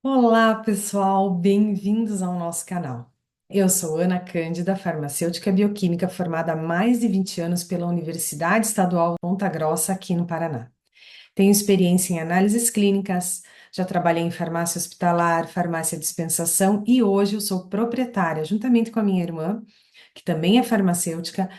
Olá, pessoal, bem-vindos ao nosso canal. Eu sou Ana Cândida, farmacêutica bioquímica formada há mais de 20 anos pela Universidade Estadual Ponta Grossa, aqui no Paraná. Tenho experiência em análises clínicas, já trabalhei em farmácia hospitalar, farmácia dispensação e hoje eu sou proprietária, juntamente com a minha irmã, que também é farmacêutica,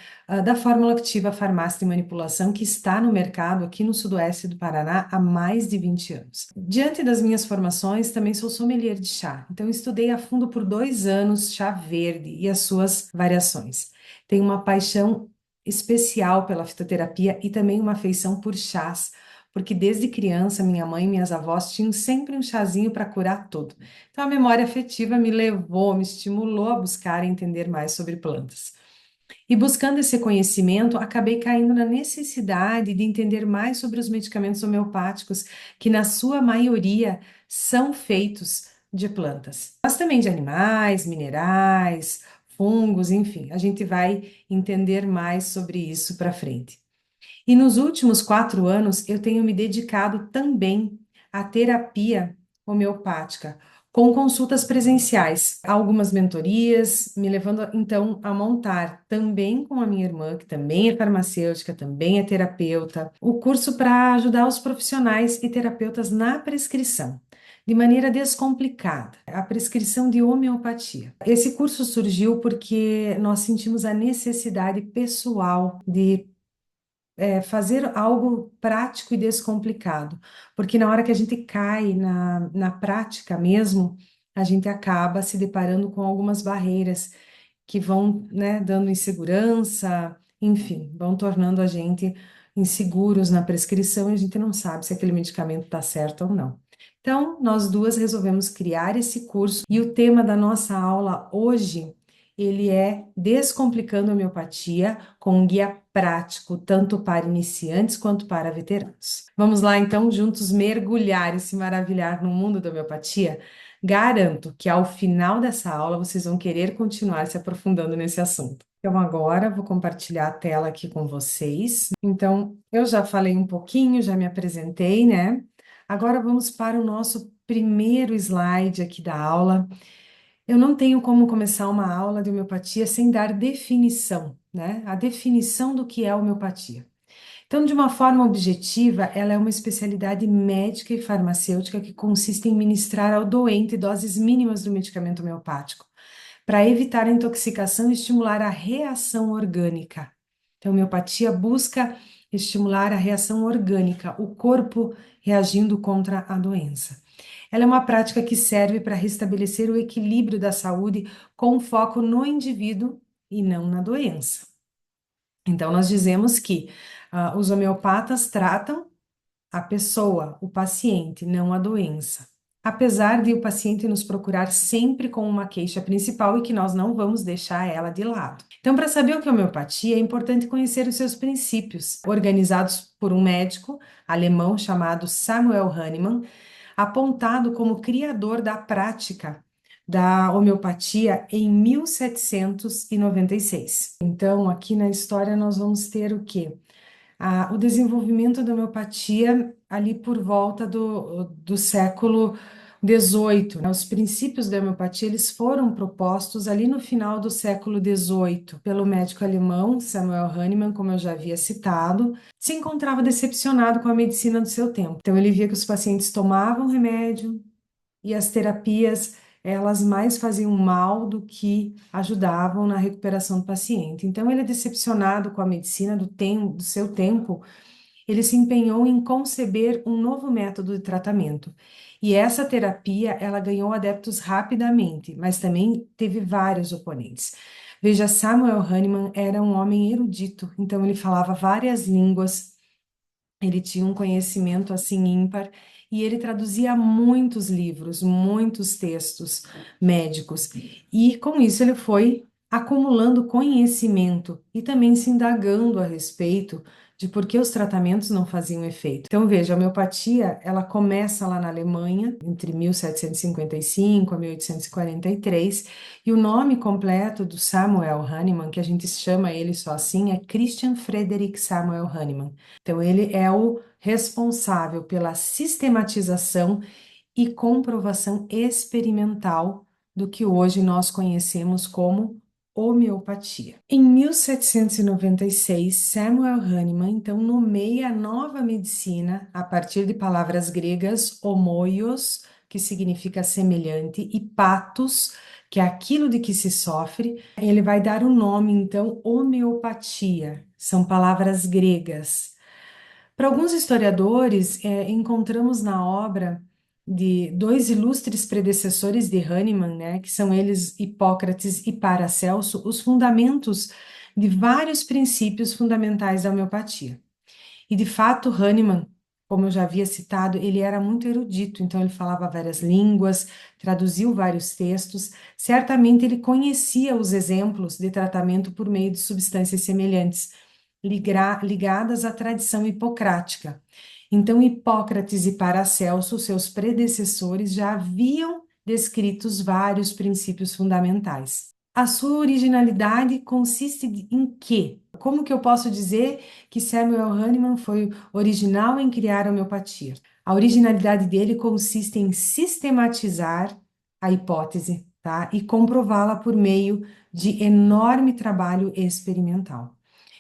da fórmula ativa Farmácia de Manipulação, que está no mercado aqui no sudoeste do Paraná há mais de 20 anos. Diante das minhas formações, também sou sommelier de chá, então estudei a fundo por 2 anos chá verde e as suas variações. Tenho uma paixão especial pela fitoterapia e também uma afeição por chás, porque desde criança minha mãe e minhas avós tinham sempre um chazinho para curar tudo. Então a memória afetiva me levou, me estimulou a buscar e entender mais sobre plantas. E buscando esse conhecimento, acabei caindo na necessidade de entender mais sobre os medicamentos homeopáticos, que na sua maioria são feitos de plantas, mas também de animais, minerais, fungos, enfim, a gente vai entender mais sobre isso para frente. E nos últimos 4 anos, eu tenho me dedicado também à terapia homeopática, com consultas presenciais, algumas mentorias, me levando então a montar também com a minha irmã, que também é farmacêutica, também é terapeuta, o curso para ajudar os profissionais e terapeutas na prescrição. De maneira descomplicada, a prescrição de homeopatia. Esse curso surgiu porque nós sentimos a necessidade pessoal de fazer algo prático e descomplicado, porque na hora que a gente cai na prática mesmo, a gente acaba se deparando com algumas barreiras que vão, né, dando insegurança, enfim, vão tornando a gente inseguros na prescrição e a gente não sabe se aquele medicamento está certo ou não. Então, nós duas resolvemos criar esse curso e o tema da nossa aula hoje, ele é Descomplicando a Homeopatia, com um guia prático, tanto para iniciantes quanto para veteranos. Vamos lá, então, juntos mergulhar e se maravilhar no mundo da homeopatia? Garanto que ao final dessa aula vocês vão querer continuar se aprofundando nesse assunto. Então, agora vou compartilhar a tela aqui com vocês. Então, eu já falei um pouquinho, já me apresentei, né? Agora vamos para o nosso primeiro slide aqui da aula. Eu não tenho como começar uma aula de homeopatia sem dar definição, né? A definição do que é homeopatia. Então, de uma forma objetiva, ela é uma especialidade médica e farmacêutica que consiste em ministrar ao doente doses mínimas do medicamento homeopático, para evitar a intoxicação e estimular a reação orgânica. Então, a homeopatia busca estimular a reação orgânica, o corpo reagindo contra a doença. Ela é uma prática que serve para restabelecer o equilíbrio da saúde com foco no indivíduo e não na doença. Então, nós dizemos que os homeopatas tratam a pessoa, o paciente, não a doença. Apesar de o paciente nos procurar sempre com uma queixa principal e que nós não vamos deixar ela de lado. Então, para saber o que é homeopatia, é importante conhecer os seus princípios, organizados por um médico alemão chamado Samuel Hahnemann, apontado como criador da prática da homeopatia em 1796. Então, aqui na história nós vamos ter o quê? O desenvolvimento da homeopatia ali por volta do século XVIII, né? Os princípios da homeopatia eles foram propostos ali no final do século XVIII pelo médico alemão Samuel Hahnemann, como eu já havia citado, se encontrava decepcionado com a medicina do seu tempo. Então ele via que os pacientes tomavam remédio e as terapias elas mais faziam mal do que ajudavam na recuperação do paciente. Então, ele é decepcionado com a medicina do seu tempo, ele se empenhou em conceber um novo método de tratamento. E essa terapia, ela ganhou adeptos rapidamente, mas também teve vários oponentes. Veja, Samuel Hahnemann era um homem erudito, então ele falava várias línguas, ele tinha um conhecimento assim ímpar e ele traduzia muitos livros, muitos textos médicos. E com isso ele foi acumulando conhecimento e também se indagando a respeito de por que os tratamentos não faziam efeito. Então veja, a homeopatia, ela começa lá na Alemanha, entre 1755 a 1843, e o nome completo do Samuel Hahnemann, que a gente chama ele só assim, é Christian Friedrich Samuel Hahnemann. Então, ele é o responsável pela sistematização e comprovação experimental do que hoje nós conhecemos como homeopatia. Em 1796, Samuel Hahnemann então nomeia a nova medicina a partir de palavras gregas homoios, que significa semelhante, e pathos, que é aquilo de que se sofre. Ele vai dar o nome então homeopatia. São palavras gregas. Para alguns historiadores, encontramos na obra de dois ilustres predecessores de Hahnemann, né, que são eles Hipócrates e Paracelso, os fundamentos de vários princípios fundamentais da homeopatia. E de fato, Hahnemann, como eu já havia citado, ele era muito erudito, então ele falava várias línguas, traduziu vários textos, certamente ele conhecia os exemplos de tratamento por meio de substâncias semelhantes ligadas à tradição hipocrática. Então, Hipócrates e Paracelso, seus predecessores, já haviam descritos vários princípios fundamentais. A sua originalidade consiste em quê? Como que eu posso dizer que Samuel Hahnemann foi original em criar a homeopatia? A originalidade dele consiste em sistematizar a hipótese, tá? E comprová-la por meio de enorme trabalho experimental.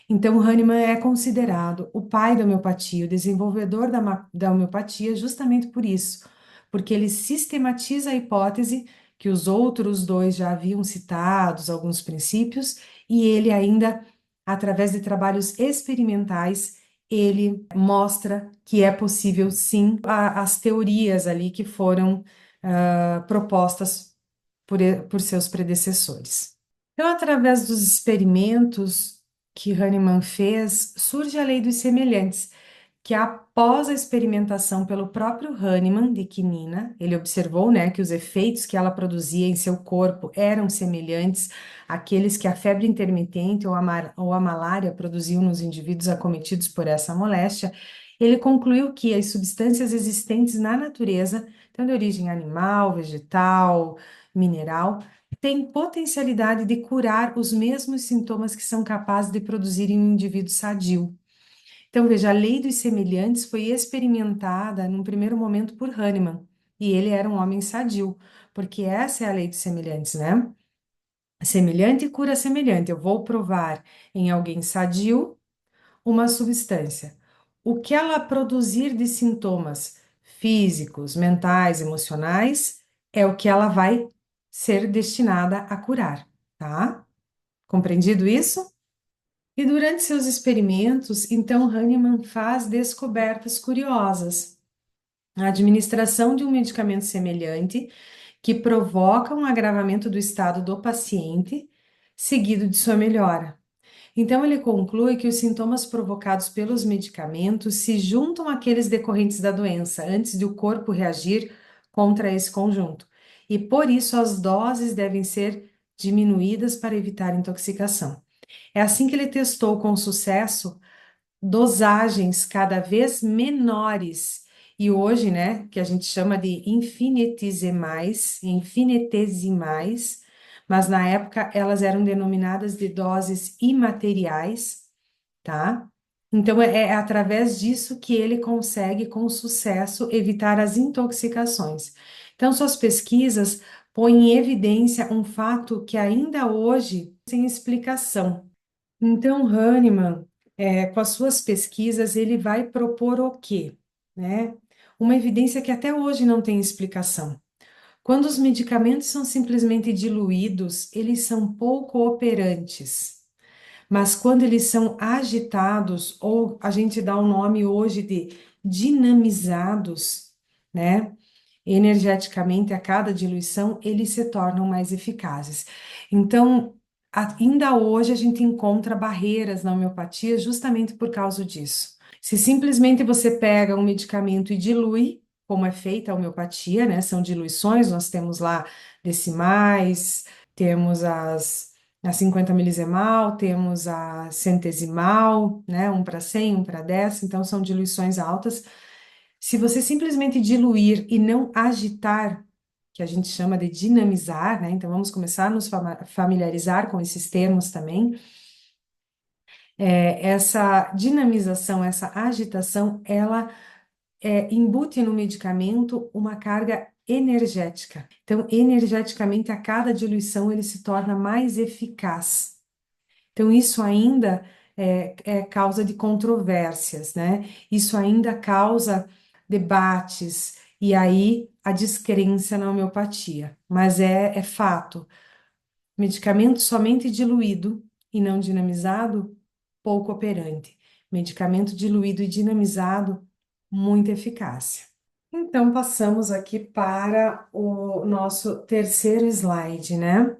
Então, Hahnemann é considerado o pai da homeopatia, o desenvolvedor da homeopatia, justamente por isso, porque ele sistematiza a hipótese que os outros dois já haviam citados, alguns princípios, e ele ainda, através de trabalhos experimentais, ele mostra que é possível, sim, as teorias ali que foram propostas por seus predecessores. Então, através dos experimentos que Hahnemann fez, surge a lei dos semelhantes, que após a experimentação pelo próprio Hahnemann de quinina, ele observou, né, que os efeitos que ela produzia em seu corpo eram semelhantes àqueles que a febre intermitente ou a malária produziam nos indivíduos acometidos por essa moléstia. Ele concluiu que as substâncias existentes na natureza, então de origem animal, vegetal, mineral, têm potencialidade de curar os mesmos sintomas que são capazes de produzir em um indivíduo sadio. Então, veja, a lei dos semelhantes foi experimentada num primeiro momento por Hahnemann, e ele era um homem sadio, porque essa é a lei dos semelhantes, né? Semelhante cura semelhante. Eu vou provar em alguém sadio uma substância. O que ela produzir de sintomas físicos, mentais, emocionais, é o que ela vai ser destinada a curar, tá? Compreendido isso? E durante seus experimentos, então Hahnemann faz descobertas curiosas. A administração de um medicamento semelhante que provoca um agravamento do estado do paciente, seguido de sua melhora. Então, ele conclui que os sintomas provocados pelos medicamentos se juntam àqueles decorrentes da doença, antes de o corpo reagir contra esse conjunto. E por isso as doses devem ser diminuídas para evitar intoxicação. É assim que ele testou com sucesso dosagens cada vez menores. E hoje, né, que a gente chama de infinitesimais, mas na época elas eram denominadas de doses imateriais, tá? Então é através disso que ele consegue com sucesso evitar as intoxicações. Então suas pesquisas põem em evidência um fato que ainda hoje sem explicação. Então, Hahnemann, com as suas pesquisas, ele vai propor o quê? Né? Uma evidência que até hoje não tem explicação. Quando os medicamentos são simplesmente diluídos, eles são pouco operantes. Mas quando eles são agitados, ou a gente dá o nome hoje de dinamizados, né? Energeticamente, a cada diluição, eles se tornam mais eficazes. Então, ainda hoje a gente encontra barreiras na homeopatia justamente por causa disso. Se simplesmente você pega um medicamento e dilui, como é feita a homeopatia, né? São diluições, nós temos lá decimais, temos a 50 milisemal, temos a centesimal, né? 1 para 100, 1 para 10, então são diluições altas. Se você simplesmente diluir e não agitar, que a gente chama de dinamizar, né? Então vamos começar a nos familiarizar com esses termos também. Essa dinamização, essa agitação, ela embute no medicamento uma carga energética. Então, energeticamente, a cada diluição ele se torna mais eficaz. Então, isso ainda é causa de controvérsias, né? Isso ainda causa debates e aí a descrença na homeopatia. Mas é fato, medicamento somente diluído e não dinamizado, pouco operante. Medicamento diluído e dinamizado, muita eficácia. Então, passamos aqui para o nosso terceiro slide, né?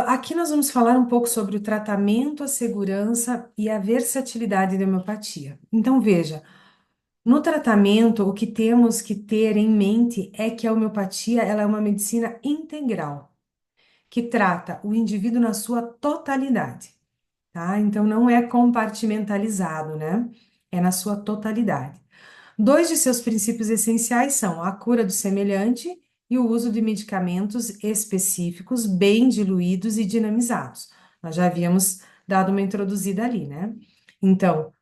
Aqui nós vamos falar um pouco sobre o tratamento, a segurança e a versatilidade da homeopatia. Então, veja, no tratamento, o que temos que ter em mente é que a homeopatia ela é uma medicina integral, que trata o indivíduo na sua totalidade, tá? Então, não é compartimentalizado, né? É na sua totalidade. Dois de seus princípios essenciais são a cura do semelhante e o uso de medicamentos específicos, bem diluídos e dinamizados. Nós já havíamos dado uma introduzida ali, né? Então,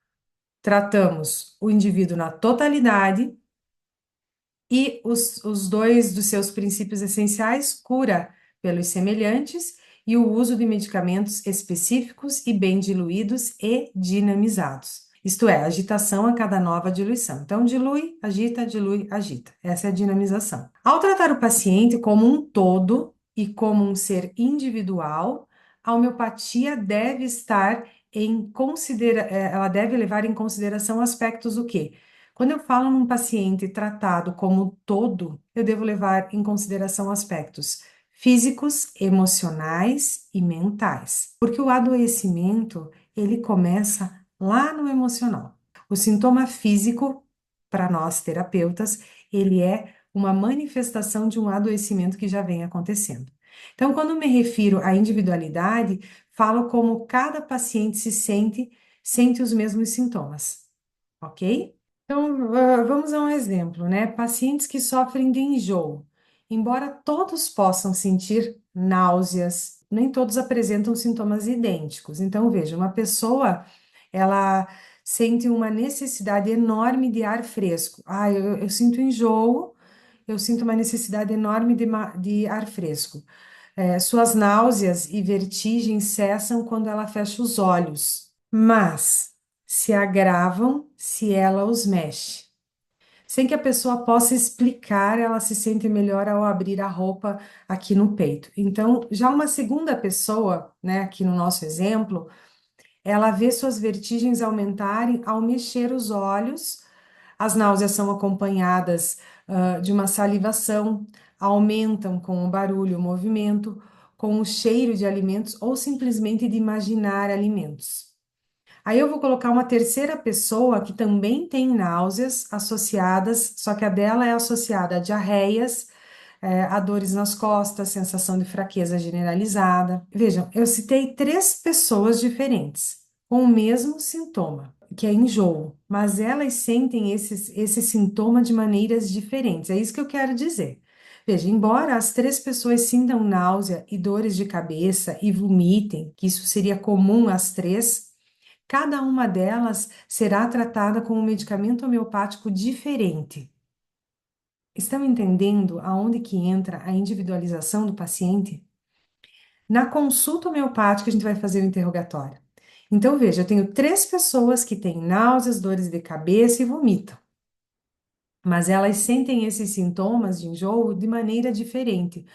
tratamos o indivíduo na totalidade e os dois dos seus princípios essenciais, cura pelos semelhantes e o uso de medicamentos específicos e bem diluídos e dinamizados. Isto é, agitação a cada nova diluição. Então, dilui, agita. Essa é a dinamização. Ao tratar o paciente como um todo e como um ser individual, a homeopatia deve estar ela deve levar em consideração aspectos o quê? Quando eu falo num paciente tratado como todo, eu devo levar em consideração aspectos físicos, emocionais e mentais. Porque o adoecimento, ele começa lá no emocional. O sintoma físico, para nós terapeutas, ele é uma manifestação de um adoecimento que já vem acontecendo. Então, quando me refiro à individualidade, falo como cada paciente sente os mesmos sintomas, ok? Então, vamos a um exemplo, né? Pacientes que sofrem de enjoo. Embora todos possam sentir náuseas, nem todos apresentam sintomas idênticos. Então, veja, uma pessoa, ela sente uma necessidade enorme de ar fresco. Eu sinto enjoo, eu sinto uma necessidade enorme de ar fresco. Suas náuseas e vertigens cessam quando ela fecha os olhos, mas se agravam se ela os mexe. Sem que a pessoa possa explicar, ela se sente melhor ao abrir a roupa aqui no peito. Então, já uma segunda pessoa, né, aqui no nosso exemplo, ela vê suas vertigens aumentarem ao mexer os olhos. As náuseas são acompanhadas, de uma salivação, aumentam com o barulho, o movimento, com o cheiro de alimentos ou simplesmente de imaginar alimentos. Aí eu vou colocar uma terceira pessoa que também tem náuseas associadas, só que a dela é associada a diarreias, a dores nas costas, sensação de fraqueza generalizada. Vejam, eu citei três pessoas diferentes com o mesmo sintoma, que é enjoo, mas elas sentem esse sintoma de maneiras diferentes. É isso que eu quero dizer. Veja, embora as três pessoas sintam náusea e dores de cabeça e vomitem, que isso seria comum às três, cada uma delas será tratada com um medicamento homeopático diferente. Estão entendendo aonde que entra a individualização do paciente? Na consulta homeopática, a gente vai fazer o interrogatório. Então, veja, eu tenho três pessoas que têm náuseas, dores de cabeça e vomitam, mas elas sentem esses sintomas de enjoo de maneira diferente.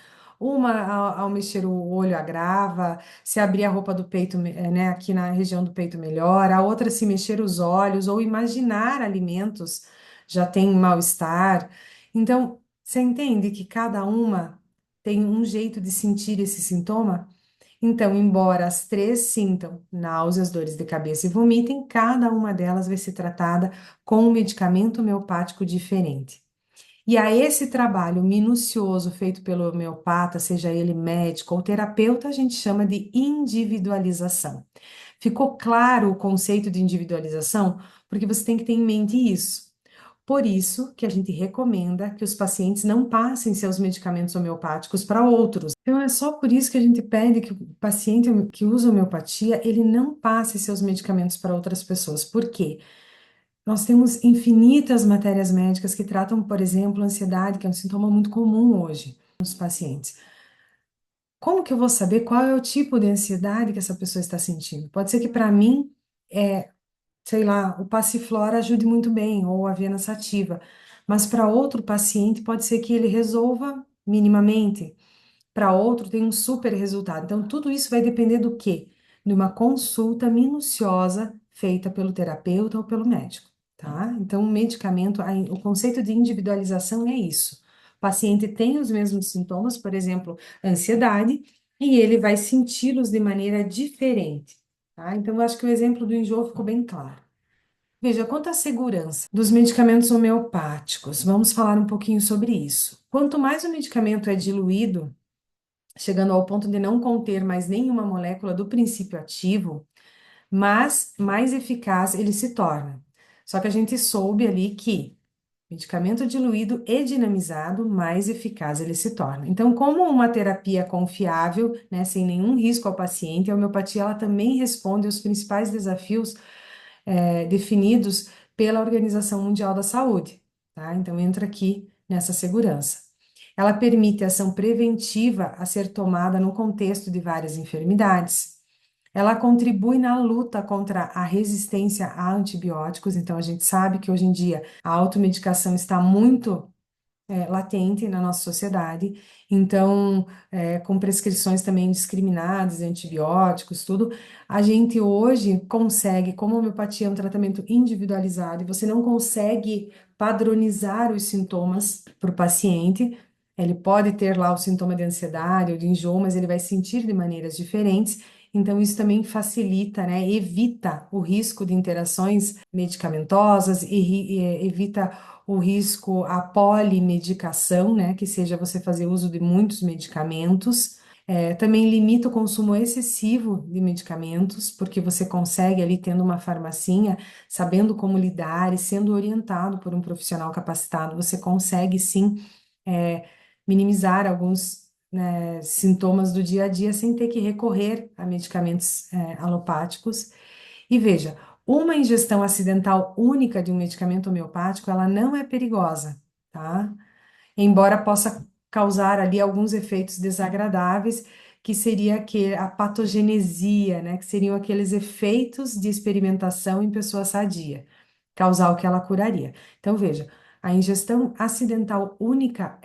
Uma, ao mexer o olho, agrava, se abrir a roupa do peito, né, aqui na região do peito, melhora. A outra, se mexer os olhos ou imaginar alimentos, já tem mal-estar. Então, você entende que cada uma tem um jeito de sentir esse sintoma? Então, embora as três sintam náuseas, dores de cabeça e vomitem, cada uma delas vai ser tratada com um medicamento homeopático diferente. E a esse trabalho minucioso feito pelo homeopata, seja ele médico ou terapeuta, a gente chama de individualização. Ficou claro o conceito de individualização? Porque você tem que ter em mente isso. Por isso que a gente recomenda que os pacientes não passem seus medicamentos homeopáticos para outros. Então, é só por isso que a gente pede que o paciente que usa homeopatia, ele não passe seus medicamentos para outras pessoas. Por quê? Nós temos infinitas matérias médicas que tratam, por exemplo, ansiedade, que é um sintoma muito comum hoje nos pacientes. Como que eu vou saber qual é o tipo de ansiedade que essa pessoa está sentindo? Pode ser que para mim, sei lá, o Passiflora ajude muito bem, ou a Viana Sativa, mas para outro paciente pode ser que ele resolva minimamente, para outro tem um super resultado. Então, tudo isso vai depender do quê? De uma consulta minuciosa feita pelo terapeuta ou pelo médico, tá? Então, o medicamento, o conceito de individualização é isso. O paciente tem os mesmos sintomas, por exemplo, ansiedade, e ele vai senti-los de maneira diferente, tá? Então, eu acho que o exemplo do enjoo ficou bem claro. Veja, quanto à segurança dos medicamentos homeopáticos, vamos falar um pouquinho sobre isso. Quanto mais o medicamento é diluído, chegando ao ponto de não conter mais nenhuma molécula do princípio ativo, mas mais eficaz ele se torna. Só que a gente soube ali que medicamento diluído e dinamizado, mais eficaz ele se torna. Então, como uma terapia confiável, né, sem nenhum risco ao paciente, a homeopatia ela também responde aos principais desafios definidos pela Organização Mundial da Saúde, tá? Então, entra aqui nessa segurança. Ela permite ação preventiva a ser tomada no contexto de várias enfermidades. Ela contribui na luta contra a resistência a antibióticos. Então, a gente sabe que hoje em dia a automedicação está muito latente na nossa sociedade. Então, com prescrições também indiscriminadas de antibióticos, tudo, a gente hoje consegue, como a homeopatia é um tratamento individualizado, e você não consegue padronizar os sintomas para o paciente. Ele pode ter lá o sintoma de ansiedade ou de enjoo, mas ele vai sentir de maneiras diferentes. Então, isso também facilita, né? Evita o risco de interações medicamentosas e evita o risco à polimedicação, né? Que seja você fazer uso de muitos medicamentos. Também limita o consumo excessivo de medicamentos, porque você consegue ali tendo uma farmacinha, sabendo como lidar e sendo orientado por um profissional capacitado, você consegue sim é, minimizar alguns, né, sintomas do dia a dia sem ter que recorrer a medicamentos alopáticos. E veja, uma ingestão acidental única de um medicamento homeopático, ela não é perigosa, tá? Embora possa causar ali alguns efeitos desagradáveis, que seria a patogenesia, né? Que seriam aqueles efeitos de experimentação em pessoa sadia, causar o que ela curaria. Então, veja, a ingestão acidental única,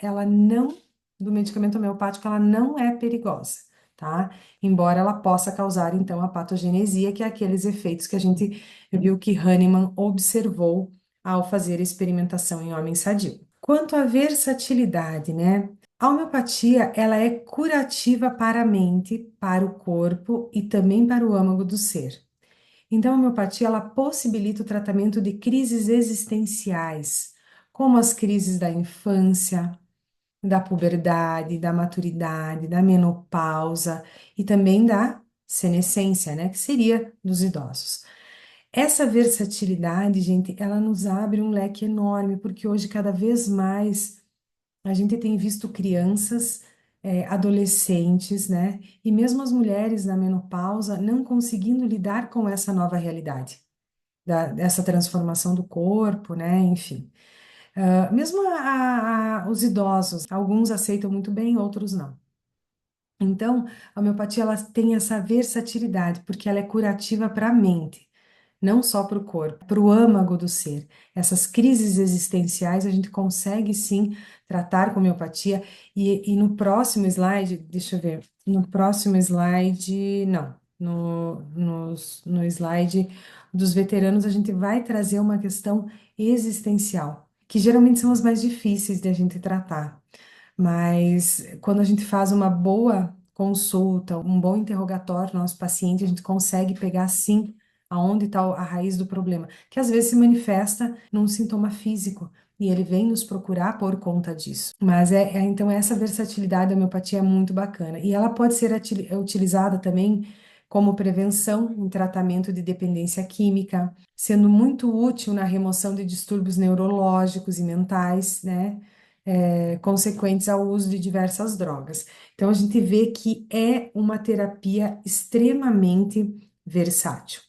do medicamento homeopático, ela não é perigosa, tá? Embora ela possa causar, então, a patogenesia, que é aqueles efeitos que a gente viu que Hahnemann observou ao fazer a experimentação em homem sadio. Quanto à versatilidade, né? A homeopatia, ela é curativa para a mente, para o corpo e também para o âmago do ser. Então, a homeopatia, ela possibilita o tratamento de crises existenciais, como as crises da infância, da puberdade, da maturidade, da menopausa e também da senescência, né, que seria dos idosos. Essa versatilidade, gente, ela nos abre um leque enorme, porque hoje cada vez mais a gente tem visto crianças, adolescentes, né, e mesmo as mulheres na menopausa não conseguindo lidar com essa nova realidade, dessa transformação do corpo, né, enfim. Mesmo os idosos, alguns aceitam muito bem, outros não. Então, a homeopatia ela tem essa versatilidade, porque ela é curativa para a mente, não só para o corpo, para o âmago do ser. Essas crises existenciais a gente consegue sim tratar com homeopatia. E no próximo slide, deixa eu ver, no próximo slide, não, no slide dos veteranos, a gente vai trazer uma questão existencial, que geralmente são as mais difíceis de a gente tratar. Mas quando a gente faz uma boa consulta, um bom interrogatório no nosso paciente, a gente consegue pegar sim aonde está a raiz do problema, que às vezes se manifesta num sintoma físico e ele vem nos procurar por conta disso. Mas então essa versatilidade da homeopatia é muito bacana e ela pode ser utilizada também como prevenção em tratamento de dependência química, sendo muito útil na remoção de distúrbios neurológicos e mentais, né? Consequentes ao uso de diversas drogas. Então, a gente vê que é uma terapia extremamente versátil.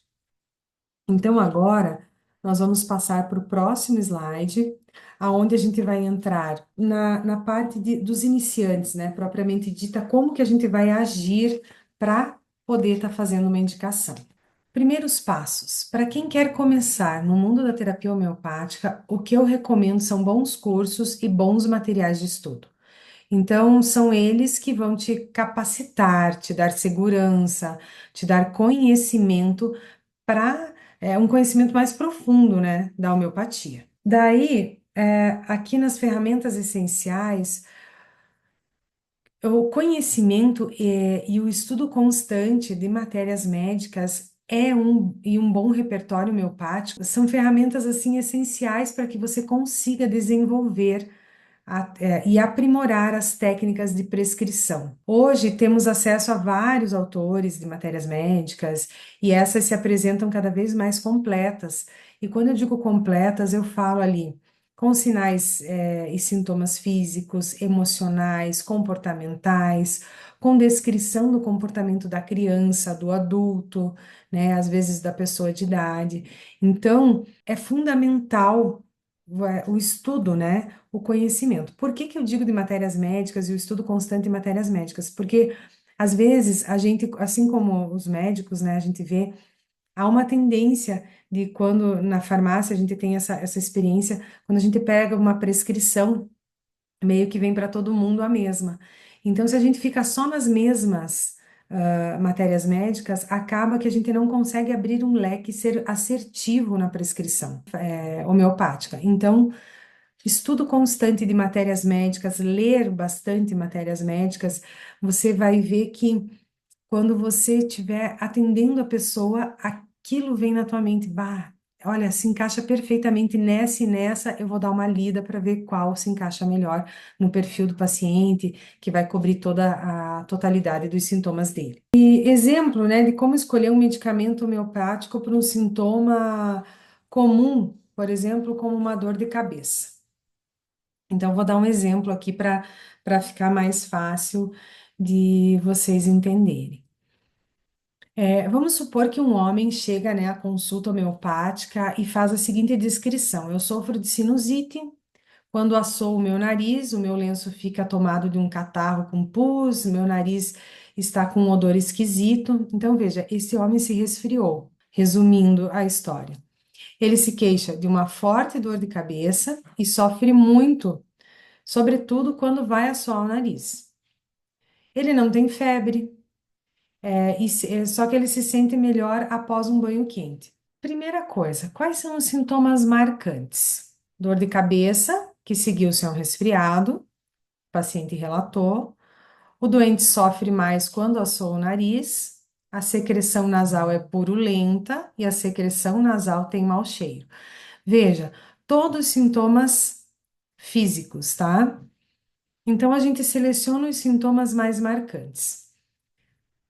Então, agora, nós vamos passar para o próximo slide, aonde a gente vai entrar na parte dos iniciantes, né? Propriamente dita, como que a gente vai agir para poder estar fazendo uma indicação. Primeiros passos. Para quem quer começar no mundo da terapia homeopática, o que eu recomendo são bons cursos e bons materiais de estudo. Então, são eles que vão te capacitar, te dar segurança, te dar conhecimento para um conhecimento mais profundo, né, da homeopatia. Daí, aqui nas ferramentas essenciais, o conhecimento e o estudo constante de matérias médicas e um bom repertório homeopático são ferramentas assim essenciais para que você consiga desenvolver e aprimorar as técnicas de prescrição. Hoje temos acesso a vários autores de matérias médicas e essas se apresentam cada vez mais completas. E quando eu digo completas, eu falo ali com sinais, e sintomas físicos, emocionais, comportamentais, com descrição do comportamento da criança, do adulto, né, às vezes da pessoa de idade. Então, é fundamental o estudo, né? O conhecimento. Por que que eu digo de matérias médicas e o estudo constante de matérias médicas? Porque às vezes a gente, assim como os médicos, né, a gente vê, há uma tendência de quando na farmácia a gente tem essa experiência, quando a gente pega uma prescrição, meio que vem para todo mundo a mesma. Então, se a gente fica só nas mesmas matérias médicas, acaba que a gente não consegue abrir um leque e ser assertivo na prescrição homeopática. Então, estudo constante de matérias médicas, ler bastante matérias médicas, você vai ver que quando você estiver atendendo a pessoa, aquilo vem na tua mente, bah, olha, se encaixa perfeitamente nessa e nessa, eu vou dar uma lida para ver qual se encaixa melhor no perfil do paciente, que vai cobrir toda a totalidade dos sintomas dele. E exemplo, né, de como escolher um medicamento homeopático para um sintoma comum, por exemplo, como uma dor de cabeça. Então, vou dar um exemplo aqui para ficar mais fácil de vocês entenderem. Vamos supor que um homem chega, né, à consulta homeopática e faz a seguinte descrição: eu sofro de sinusite, quando assoo o meu nariz, o meu lenço fica tomado de um catarro com pus, meu nariz está com um odor esquisito. Então, veja, esse homem se resfriou. Resumindo a história, ele se queixa de uma forte dor de cabeça e sofre muito, sobretudo quando vai assoar o nariz. Ele não tem febre, só que ele se sente melhor após um banho quente. Primeira coisa, quais são os sintomas marcantes? Dor de cabeça, que seguiu-se a um resfriado, o paciente relatou. O doente sofre mais quando assoa o nariz, a secreção nasal é purulenta e a secreção nasal tem mau cheiro. Veja, todos sintomas físicos, tá? Então, a gente seleciona os sintomas mais marcantes.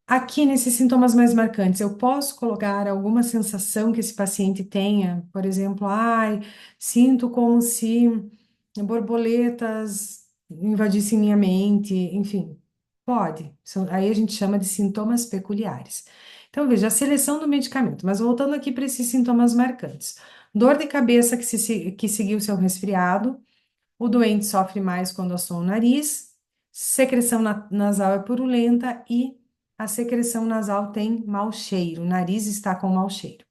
Aqui, nesses sintomas mais marcantes, eu posso colocar alguma sensação que esse paciente tenha, por exemplo, ai, sinto como se borboletas invadissem minha mente, enfim, pode. Aí a gente chama de sintomas peculiares. Então, veja, a seleção do medicamento, mas voltando aqui para esses sintomas marcantes. Dor de cabeça que seguiu seu resfriado, o doente sofre mais quando assoa o nariz, secreção nasal é purulenta e a secreção nasal tem mau cheiro, o nariz está com mau cheiro.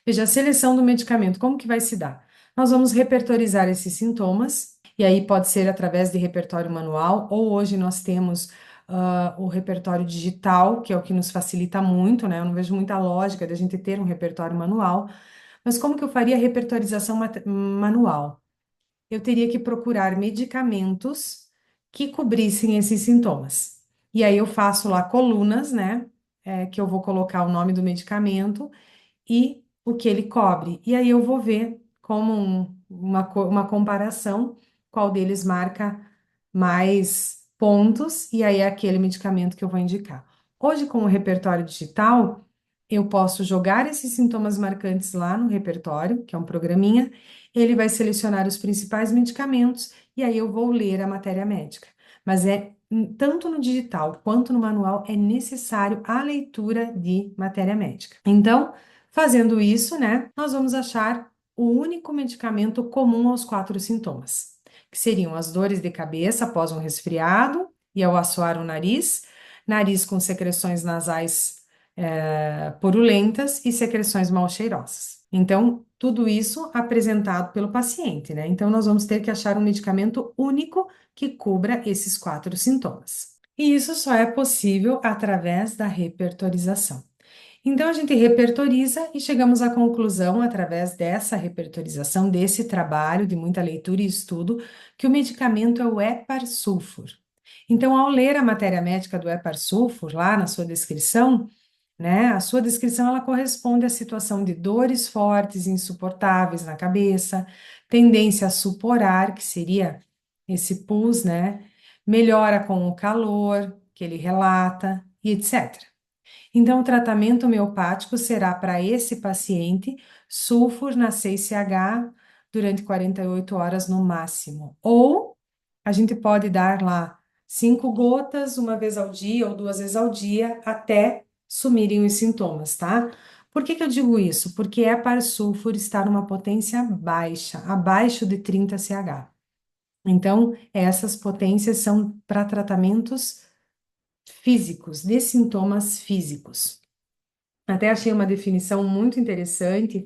Veja, a seleção do medicamento, como que vai se dar? Nós vamos repertorizar esses sintomas, e aí pode ser através de repertório manual, ou hoje nós temos o repertório digital, que é o que nos facilita muito, né? Eu não vejo muita lógica de a gente ter um repertório manual, mas como que eu faria a repertorização manual? Eu teria que procurar medicamentos que cobrissem esses sintomas. E aí eu faço lá colunas, né? Que eu vou colocar o nome do medicamento e o que ele cobre. E aí eu vou ver como uma comparação, qual deles marca mais pontos, e aí é aquele medicamento que eu vou indicar. Hoje, com o repertório digital, eu posso jogar esses sintomas marcantes lá no repertório, que é um programinha, ele vai selecionar os principais medicamentos, e aí eu vou ler a matéria médica. Mas tanto no digital quanto no manual é necessário a leitura de matéria médica. Então, Fazendo isso, né, nós vamos achar o único medicamento comum aos quatro sintomas, que seriam as dores de cabeça após um resfriado e ao assoar o nariz, nariz com secreções nasais purulentas e secreções mal cheirosas. Então, tudo isso apresentado pelo paciente, né? Então, nós vamos ter que achar um medicamento único que cubra esses quatro sintomas. E isso só é possível através da repertorização. Então, a gente repertoriza e chegamos à conclusão, através dessa repertorização, desse trabalho de muita leitura e estudo, que o medicamento é o Heparsulfur. Então, ao ler a matéria médica do Heparsulfur, lá na sua descrição, né, a sua descrição ela corresponde à situação de dores fortes e insuportáveis na cabeça, tendência a suporar, que seria esse pus, né, melhora com o calor, que ele relata, e etc. Então, o tratamento homeopático será para esse paciente sulfur na 6CH durante 48 horas no máximo. Ou a gente pode dar lá 5 gotas uma vez ao dia ou 2 vezes ao dia até sumirem os sintomas, tá? Por que que eu digo isso? Porque é para sulfur estar numa potência baixa, abaixo de 30 CH. Então, essas potências são para tratamentos físicos, de sintomas físicos. Até achei uma definição muito interessante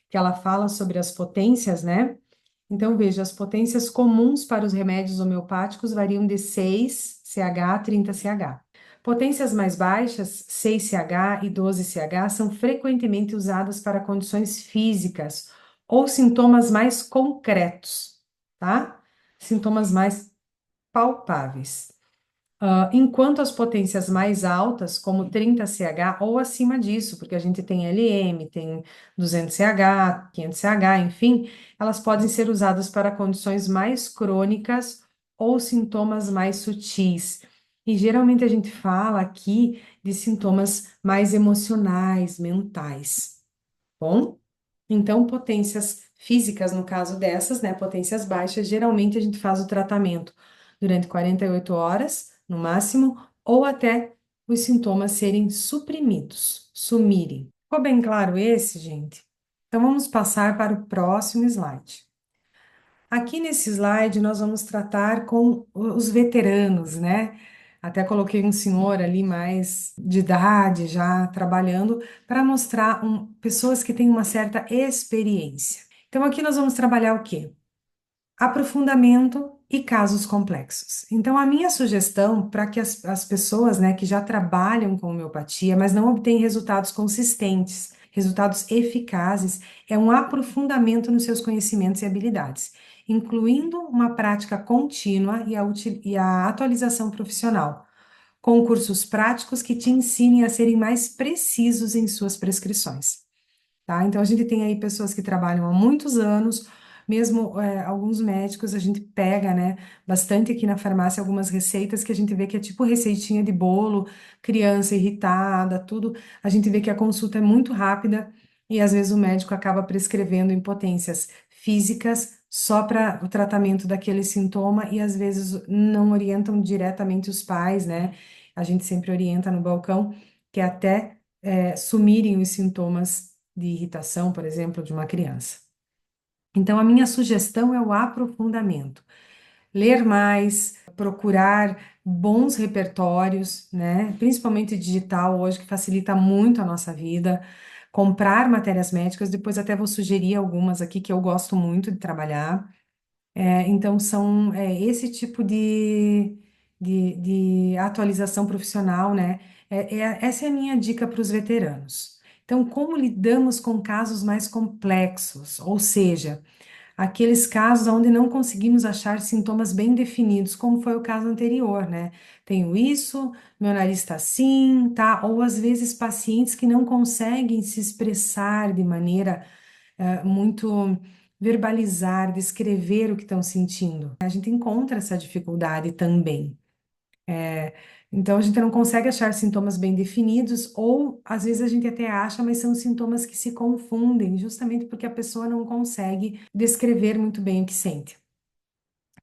que ela fala sobre as potências, né? Então, veja, as potências comuns para os remédios homeopáticos variam de 6 CH a 30 CH. Potências mais baixas, 6 CH e 12 CH, são frequentemente usadas para condições físicas ou sintomas mais concretos, tá? Sintomas mais palpáveis. Enquanto as potências mais altas, como 30 CH ou acima disso, porque a gente tem LM, tem 200 CH, 500 CH, enfim, elas podem ser usadas para condições mais crônicas ou sintomas mais sutis. E geralmente a gente fala aqui de sintomas mais emocionais, mentais. Bom? Então, potências físicas, no caso dessas, né, potências baixas, geralmente a gente faz o tratamento durante 48 horas, no máximo, ou até os sintomas serem suprimidos, sumirem. Ficou bem claro esse, gente? Então, vamos passar para o próximo slide. Aqui nesse slide, nós vamos tratar com os veteranos, né? Até coloquei um senhor ali mais de idade já trabalhando para mostrar pessoas que têm uma certa experiência. Então, aqui nós vamos trabalhar o quê? Aprofundamento e casos complexos. Então, a minha sugestão para que as pessoas, né, que já trabalham com homeopatia, mas não obtêm resultados consistentes, resultados eficazes, é um aprofundamento nos seus conhecimentos e habilidades, incluindo uma prática contínua e a atualização profissional, com cursos práticos que te ensinem a serem mais precisos em suas prescrições. Tá? Então, a gente tem aí pessoas que trabalham há muitos anos, mesmo alguns médicos, a gente pega, né, bastante aqui na farmácia algumas receitas que a gente vê que é tipo receitinha de bolo, criança irritada, tudo. A gente vê que a consulta é muito rápida e às vezes o médico acaba prescrevendo impotências físicas só para o tratamento daquele sintoma e às vezes não orientam diretamente os pais, né? A gente sempre orienta no balcão que até sumirem os sintomas de irritação, por exemplo, de uma criança. Então, a minha sugestão é o aprofundamento. Ler mais, procurar bons repertórios, né? Principalmente digital hoje, que facilita muito a nossa vida. Comprar matérias médicas, depois até vou sugerir algumas aqui que eu gosto muito de trabalhar. Então, são esse tipo de atualização profissional, né? Essa é a minha dica para os veteranos. Então, como lidamos com casos mais complexos, ou seja, aqueles casos onde não conseguimos achar sintomas bem definidos, como foi o caso anterior, né? Tenho isso, meu nariz está assim, tá? Ou às vezes pacientes que não conseguem se expressar de maneira muito verbalizar, descrever o que estão sentindo. A gente encontra essa dificuldade também. Então, a gente não consegue achar sintomas bem definidos, ou às vezes a gente até acha, mas são sintomas que se confundem, justamente porque a pessoa não consegue descrever muito bem o que sente.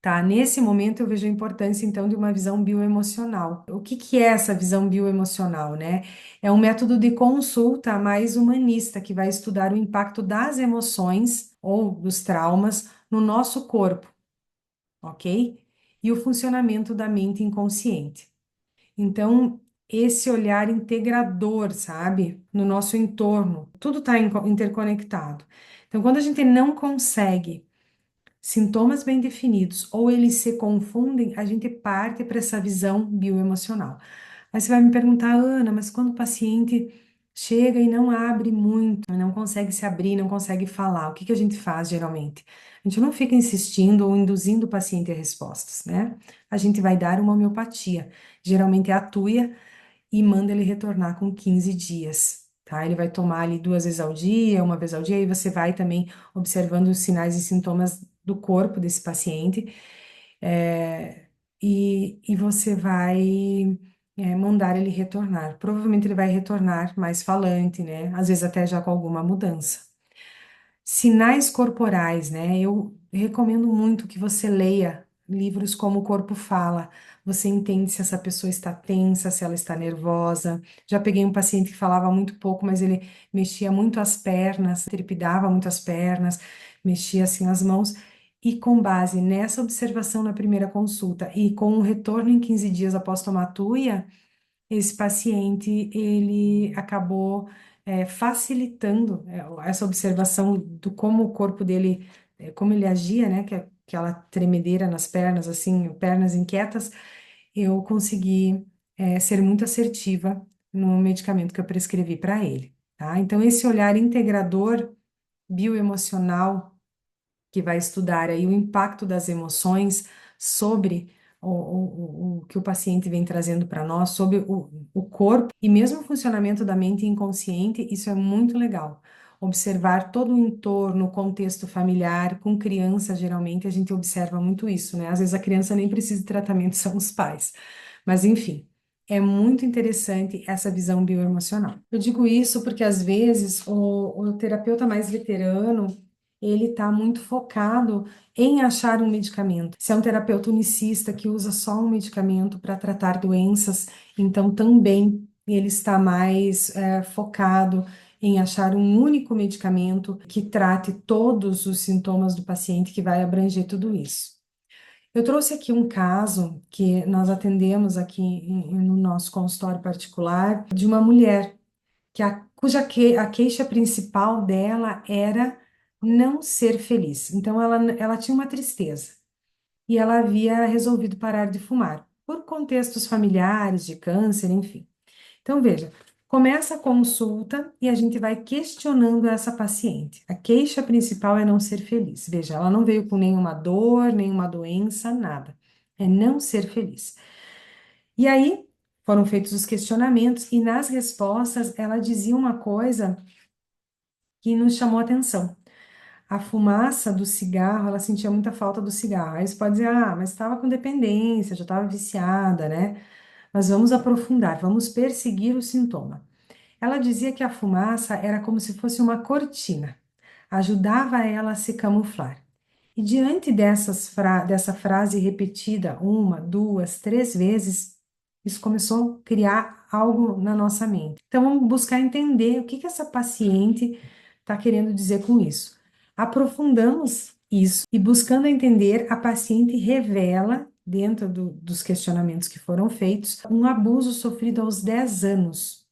tá? Nesse momento eu vejo a importância então de uma visão bioemocional. O que que é essa visão bioemocional, né? É um método de consulta mais humanista que vai estudar o impacto das emoções ou dos traumas no nosso corpo, ok? E o funcionamento da mente inconsciente. Então, esse olhar integrador, sabe, no nosso entorno, tudo está interconectado. Então, quando a gente não consegue sintomas bem definidos ou eles se confundem, a gente parte para essa visão bioemocional. Aí você vai me perguntar, Ana, mas quando o paciente chega e não abre muito, não consegue se abrir, não consegue falar, o que que a gente faz geralmente? A gente não fica insistindo ou induzindo o paciente a respostas, né? A gente vai dar uma homeopatia, geralmente é a tuia, e manda ele retornar com 15 dias. Tá? Ele vai tomar ali 2 vezes ao dia, uma vez ao dia, e você vai também observando os sinais e sintomas do corpo desse paciente, e você vai mandar ele retornar. Provavelmente ele vai retornar mais falante, né? Às vezes até já com alguma mudança. Sinais corporais, né? Eu recomendo muito que você leia livros como O Corpo Fala. Você entende se essa pessoa está tensa, se ela está nervosa. Já peguei um paciente que falava muito pouco, mas ele mexia muito as pernas, trepidava muito as pernas, mexia assim as mãos. E com base nessa observação na primeira consulta e com um retorno em 15 dias após tomar a tuia, esse paciente, ele acabou facilitando essa observação do como o corpo dele, como ele agia, né, que aquela tremedeira nas pernas, assim, pernas inquietas, eu consegui ser muito assertiva no medicamento que eu prescrevi para ele, tá? Então, esse olhar integrador bioemocional que vai estudar aí o impacto das emoções sobre o que o paciente vem trazendo para nós, sobre o corpo e mesmo o funcionamento da mente inconsciente, isso é muito legal. Observar todo o entorno, o contexto familiar, com criança, geralmente a gente observa muito isso, né? Às vezes a criança nem precisa de tratamento, são os pais. Mas enfim, é muito interessante essa visão bioemocional. Eu digo isso porque às vezes o terapeuta mais veterano ele está muito focado em achar um medicamento. Se é um terapeuta unicista que usa só um medicamento para tratar doenças, então também ele está mais focado em achar um único medicamento que trate todos os sintomas do paciente, que vai abranger tudo isso. Eu trouxe aqui um caso que nós atendemos aqui no nosso consultório particular de uma mulher a queixa principal dela era não ser feliz. Então, ela tinha uma tristeza e ela havia resolvido parar de fumar, por contextos familiares, de câncer, enfim. Então, veja, começa a consulta e a gente vai questionando essa paciente. A queixa principal é não ser feliz. Veja, ela não veio com nenhuma dor, nenhuma doença, nada. É não ser feliz. E aí foram feitos os questionamentos e nas respostas ela dizia uma coisa que nos chamou a atenção. A fumaça do cigarro, ela sentia muita falta do cigarro. Aí você pode dizer, ah, mas estava com dependência, já estava viciada, né? Mas vamos aprofundar, vamos perseguir o sintoma. Ela dizia que a fumaça era como se fosse uma cortina, ajudava ela a se camuflar. E diante dessa frase repetida uma, duas, 3 vezes, isso começou a criar algo na nossa mente. Então, vamos buscar entender o que que essa paciente está querendo dizer com isso. Aprofundamos isso e, buscando entender, a paciente revela, dentro dos questionamentos que foram feitos, um abuso sofrido aos 10 anos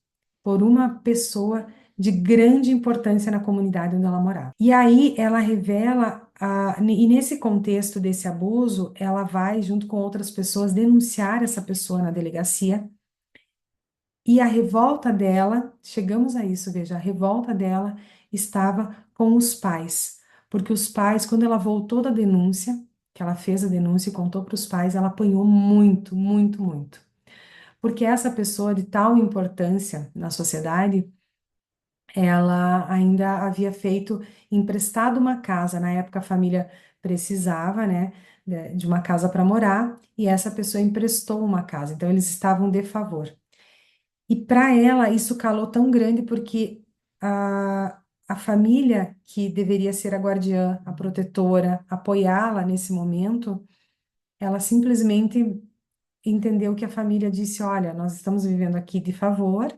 por uma pessoa de grande importância na comunidade onde ela morava. E aí ela revela, e nesse contexto desse abuso, ela vai, junto com outras pessoas, denunciar essa pessoa na delegacia. E a revolta dela, chegamos a isso, veja, a revolta dela estava com os pais. Porque os pais, quando ela voltou da denúncia, que ela fez a denúncia e contou para os pais, ela apanhou muito, muito, muito. Porque essa pessoa de tal importância na sociedade, ela ainda havia feito, emprestado uma casa. Na época a família precisava, né, de uma casa para morar, e essa pessoa emprestou uma casa. Então eles estavam de favor. E para ela isso calou tão grande porque a família que deveria ser a guardiã, a protetora, apoiá-la nesse momento, ela simplesmente entendeu que a família disse: Olha, nós estamos vivendo aqui de favor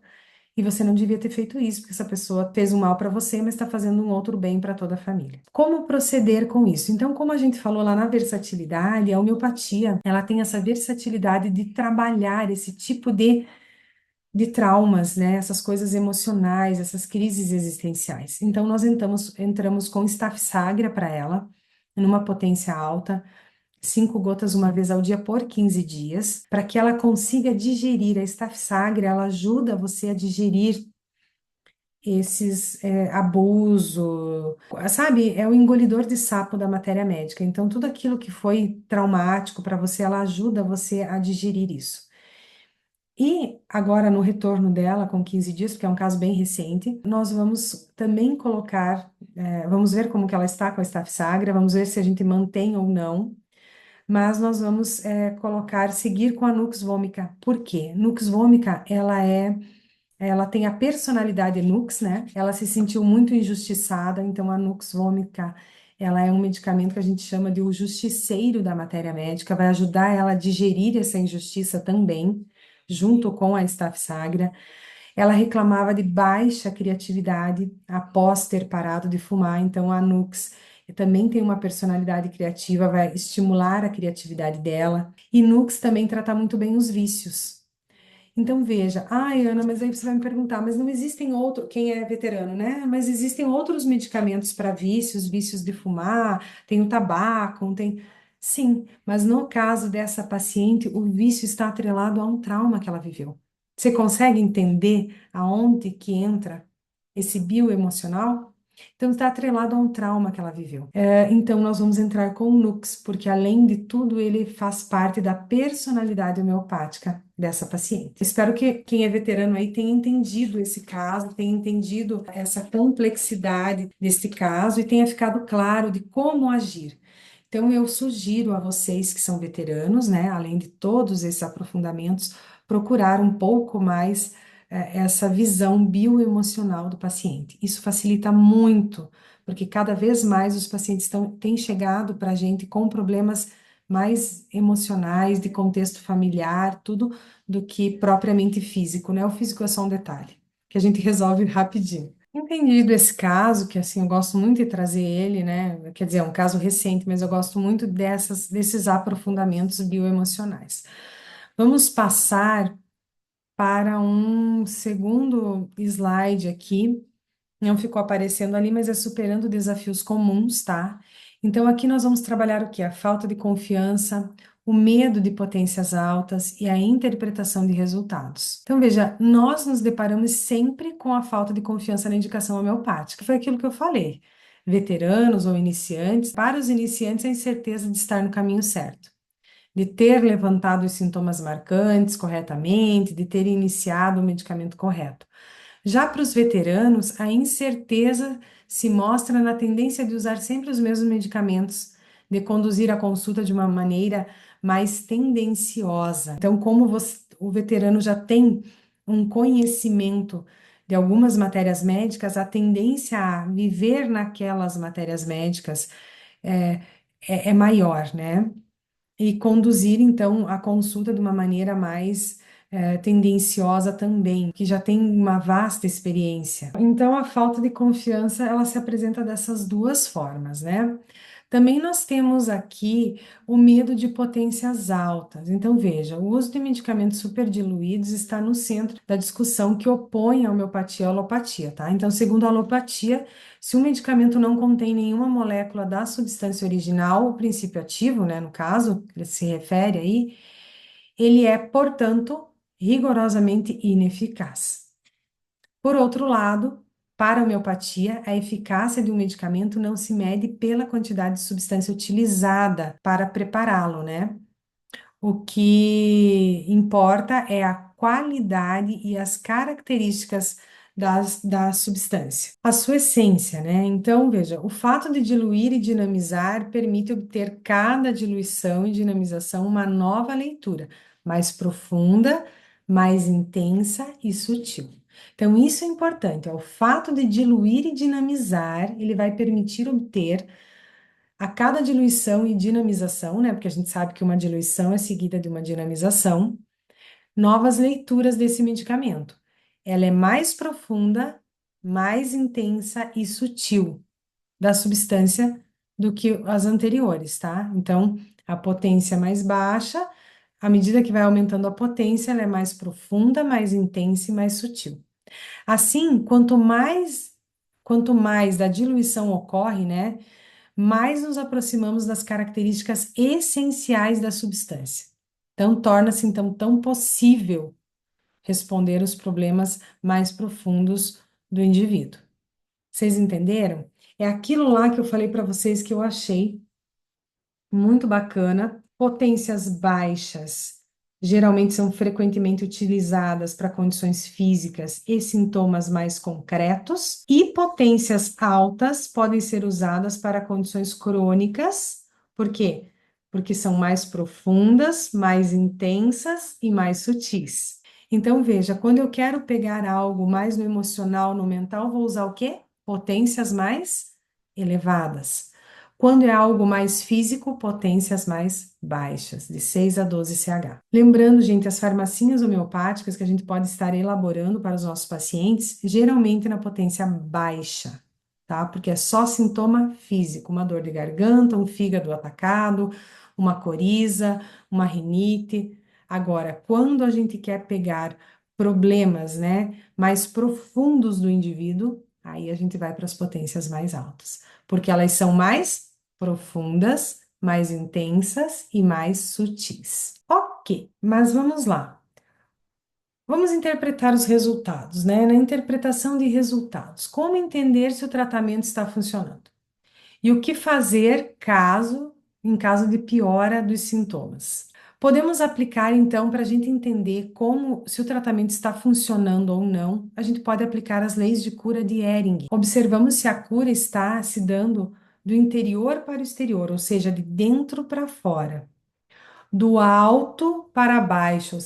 e você não devia ter feito isso, porque essa pessoa fez um mal para você, mas está fazendo um outro bem para toda a família. Como proceder com isso? Então, como a gente falou lá na versatilidade, a homeopatia, ela tem essa versatilidade de trabalhar esse tipo de traumas, né? Essas coisas emocionais, essas crises existenciais. Então, nós entramos com Staffsagra para ela, numa potência alta, 5 gotas uma vez ao dia por 15 dias, para que ela consiga digerir. A Staffsagra, ela ajuda você a digerir esses abuso, sabe? É o engolidor de sapo da matéria médica. Então, tudo aquilo que foi traumático para você, ela ajuda você a digerir isso. E agora, no retorno dela, com 15 dias, porque é um caso bem recente, nós vamos também colocar, vamos ver como que ela está com a Staffsagra, vamos ver se a gente mantém ou não, mas nós vamos colocar, seguir com a Nux Vomica. Por quê? Nux Vomica, ela tem a personalidade Nux, né? Ela se sentiu muito injustiçada, então a Nux Vomica, ela é um medicamento que a gente chama de o justiceiro da matéria médica, vai ajudar ela a digerir essa injustiça também, junto com a Staffsagra. Ela reclamava de baixa criatividade após ter parado de fumar, então a Nux também tem uma personalidade criativa, vai estimular a criatividade dela. E Nux também trata muito bem os vícios. Então veja, ai Ana, mas aí você vai me perguntar, mas não existem outros, quem é veterano, né? Mas existem outros medicamentos para vícios, vícios de fumar, tem o tabaco, tem. Sim, mas no caso dessa paciente, o vício está atrelado a um trauma que ela viveu. Você consegue entender aonde que entra esse bioemocional? Então, está atrelado a um trauma que ela viveu. Então, nós vamos entrar com o Nux, porque além de tudo, ele faz parte da personalidade homeopática dessa paciente. Espero que quem é veterano aí tenha entendido esse caso, tenha entendido essa complexidade desse caso e tenha ficado claro de como agir. Então, eu sugiro a vocês que são veteranos, né, além de todos esses aprofundamentos, procurar um pouco mais essa visão bioemocional do paciente. Isso facilita muito, porque cada vez mais os pacientes têm chegado para a gente com problemas mais emocionais, de contexto familiar, tudo do que propriamente físico, né? O físico é só um detalhe, que a gente resolve rapidinho. Entendido esse caso, que assim, eu gosto muito de trazer ele, né? Quer dizer, é um caso recente, mas eu gosto muito desses aprofundamentos bioemocionais. Vamos passar para um segundo slide aqui. Não ficou aparecendo ali, mas é superando desafios comuns, tá? Então, aqui nós vamos trabalhar o quê? A falta de confiança, o medo de potências altas e a interpretação de resultados. Então, veja, nós nos deparamos sempre com a falta de confiança na indicação homeopática. Foi aquilo que eu falei. Veteranos ou iniciantes, para os iniciantes, a incerteza de estar no caminho certo, de ter levantado os sintomas marcantes corretamente, de ter iniciado o medicamento correto. Já para os veteranos, a incerteza se mostra na tendência de usar sempre os mesmos medicamentos, de conduzir a consulta de uma maneira mais tendenciosa. Então, como o veterano já tem um conhecimento de algumas matérias médicas, a tendência a viver naquelas matérias médicas é, é maior, né? E conduzir, então, a consulta de uma maneira mais tendenciosa também, que já tem uma vasta experiência. Então, a falta de confiança, ela se apresenta dessas duas formas, né? Também nós temos aqui o medo de potências altas. Então, veja, o uso de medicamentos superdiluídos está no centro da discussão que opõe a homeopatia à alopatia, tá? Então, segundo a alopatia, se um medicamento não contém nenhuma molécula da substância original, o princípio ativo, né, no caso, que ele se refere aí, ele é, portanto, rigorosamente ineficaz. Por outro lado, para a homeopatia, a eficácia de um medicamento não se mede pela quantidade de substância utilizada para prepará-lo, né? O que importa é a qualidade e as características da substância, a sua essência, né? Então, veja, o fato de diluir e dinamizar permite obter cada diluição e dinamização uma nova leitura, mais profunda, mais intensa e sutil. Então, isso é importante, é o fato de diluir e dinamizar, ele vai permitir obter A cada diluição e dinamização, né? Porque a gente sabe que uma diluição é seguida de uma dinamização, novas leituras desse medicamento. Ela é mais profunda, mais intensa e sutil da substância do que as anteriores, tá? Então, a potência é mais baixa, à medida que vai aumentando a potência, ela é mais profunda, mais intensa e mais sutil. Assim, quanto mais da diluição ocorre, né, mais nos aproximamos das características essenciais da substância. Então, torna-se então tão possível responder os problemas mais profundos do indivíduo. Vocês entenderam? É aquilo lá que eu falei para vocês que eu achei muito bacana. Potências baixas geralmente são frequentemente utilizadas para condições físicas e sintomas mais concretos, e potências altas podem ser usadas para condições crônicas. Por quê? Porque são mais profundas, mais intensas e mais sutis. Então, veja, quando eu quero pegar algo mais no emocional, no mental, vou usar o quê? Potências mais elevadas. Quando é algo mais físico, potências mais baixas, de 6 a 12 CH. Lembrando, gente, as farmacinhas homeopáticas que a gente pode estar elaborando para os nossos pacientes, geralmente na potência baixa, tá? Porque é só sintoma físico, uma dor de garganta, um fígado atacado, uma coriza, uma rinite. Agora, quando a gente quer pegar problemas, né, mais profundos do indivíduo, aí a gente vai para as potências mais altas, porque elas são mais profundas, mais intensas e mais sutis. Ok, mas vamos lá. Vamos interpretar os resultados, né? Na interpretação de resultados, como entender se o tratamento está funcionando? E o que fazer em caso de piora dos sintomas? Podemos aplicar, então, para a gente entender como, se o tratamento está funcionando ou não, a gente pode aplicar as leis de cura de Ehring. Observamos se a cura está se dando do interior para o exterior, ou seja, de dentro para fora, do alto para baixo,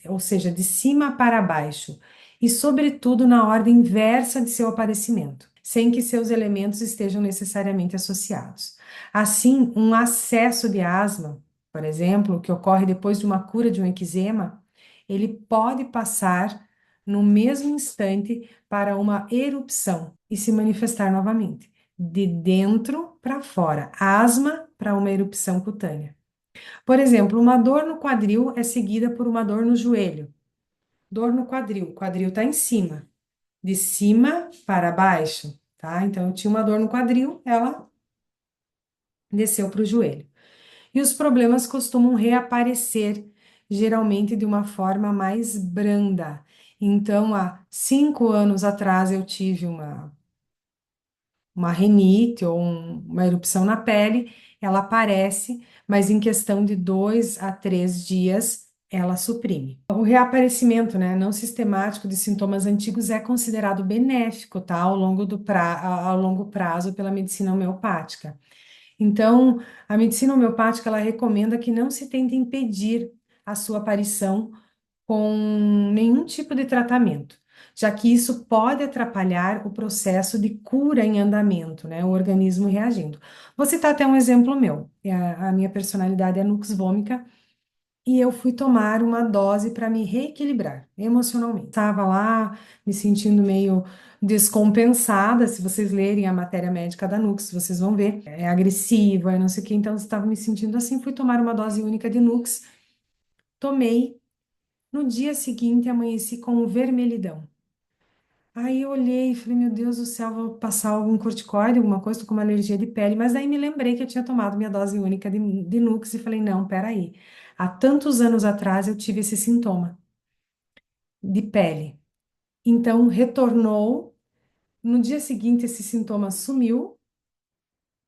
ou seja, de cima para baixo, e, sobretudo, na ordem inversa de seu aparecimento, sem que seus elementos estejam necessariamente associados. Assim, um acesso de asma, por exemplo, que ocorre depois de uma cura de um eczema, ele pode passar no mesmo instante para uma erupção e se manifestar novamente, de dentro para fora, asma para uma erupção cutânea. Por exemplo, uma dor no quadril é seguida por uma dor no joelho. Dor no quadril, o quadril está em cima, de cima para baixo, tá? Então, eu tinha uma dor no quadril, ela desceu para o joelho. E os problemas costumam reaparecer, geralmente de uma forma mais branda. Então, há 5 anos atrás, eu tive uma rinite ou uma erupção na pele, ela aparece, mas em questão de 2 a 3 dias ela suprime. O reaparecimento, né, não sistemático de sintomas antigos é considerado benéfico, tá, ao longo prazo pela medicina homeopática. Então, a medicina homeopática ela recomenda que não se tente impedir a sua aparição com nenhum tipo de tratamento, já que isso pode atrapalhar o processo de cura em andamento, né? O organismo reagindo. Vou citar até um exemplo meu. A minha personalidade é nux vômica e eu fui tomar uma dose para me reequilibrar emocionalmente. Estava lá me sentindo meio descompensada. Se vocês lerem a matéria médica da Nux, vocês vão ver. É agressiva, é não sei o que. Então, eu estava me sentindo assim. Fui tomar uma dose única de Nux. Tomei. No dia seguinte, amanheci com vermelhidão. Aí eu olhei e falei, meu Deus do céu, vou passar algum corticoide, alguma coisa, tô com uma alergia de pele. Mas aí me lembrei que eu tinha tomado minha dose única de Nux e falei, não, peraí. Há tantos anos atrás eu tive esse sintoma de pele. Então, retornou. No dia seguinte, esse sintoma sumiu.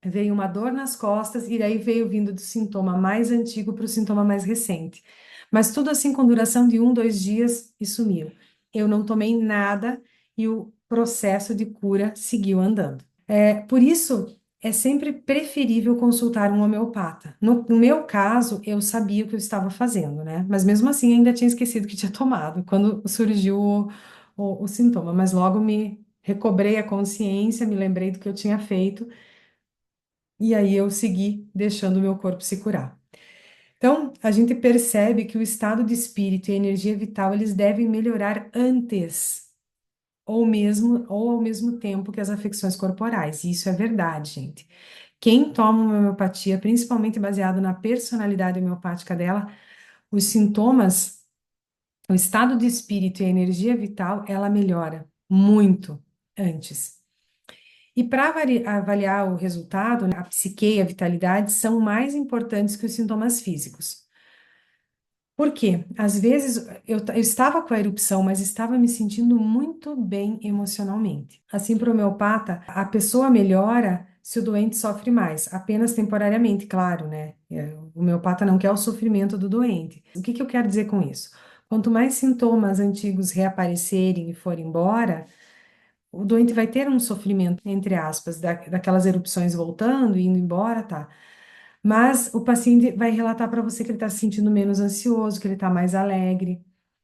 Veio uma dor nas costas e daí veio vindo do sintoma mais antigo para o sintoma mais recente. Mas tudo assim com duração de 2 dias e sumiu. Eu não tomei nada e o processo de cura seguiu andando. Por isso, é sempre preferível consultar um homeopata. No meu caso, eu sabia o que eu estava fazendo, né? Mas mesmo assim, ainda tinha esquecido que tinha tomado quando surgiu o sintoma. Mas logo me recobrei a consciência, me lembrei do que eu tinha feito e aí eu segui deixando o meu corpo se curar. Então, a gente percebe que o estado de espírito e a energia vital, eles devem melhorar antes ou ao mesmo tempo que as afecções corporais. E isso é verdade, gente. Quem toma uma homeopatia, principalmente baseado na personalidade homeopática dela, os sintomas, o estado de espírito e a energia vital, ela melhora muito antes. E para avaliar o resultado, né, a psique e a vitalidade são mais importantes que os sintomas físicos. Por quê? Às vezes eu estava com a erupção, mas estava me sentindo muito bem emocionalmente. Assim, para o homeopata, a pessoa melhora se o doente sofre mais, apenas temporariamente, claro, né? O homeopata não quer o sofrimento do doente. O que que eu quero dizer com isso? Quanto mais sintomas antigos reaparecerem e forem embora, o doente vai ter um sofrimento, entre aspas, daquelas erupções voltando e indo embora, tá? Mas o paciente vai relatar para você que ele está se sentindo menos ansioso, que ele está mais alegre.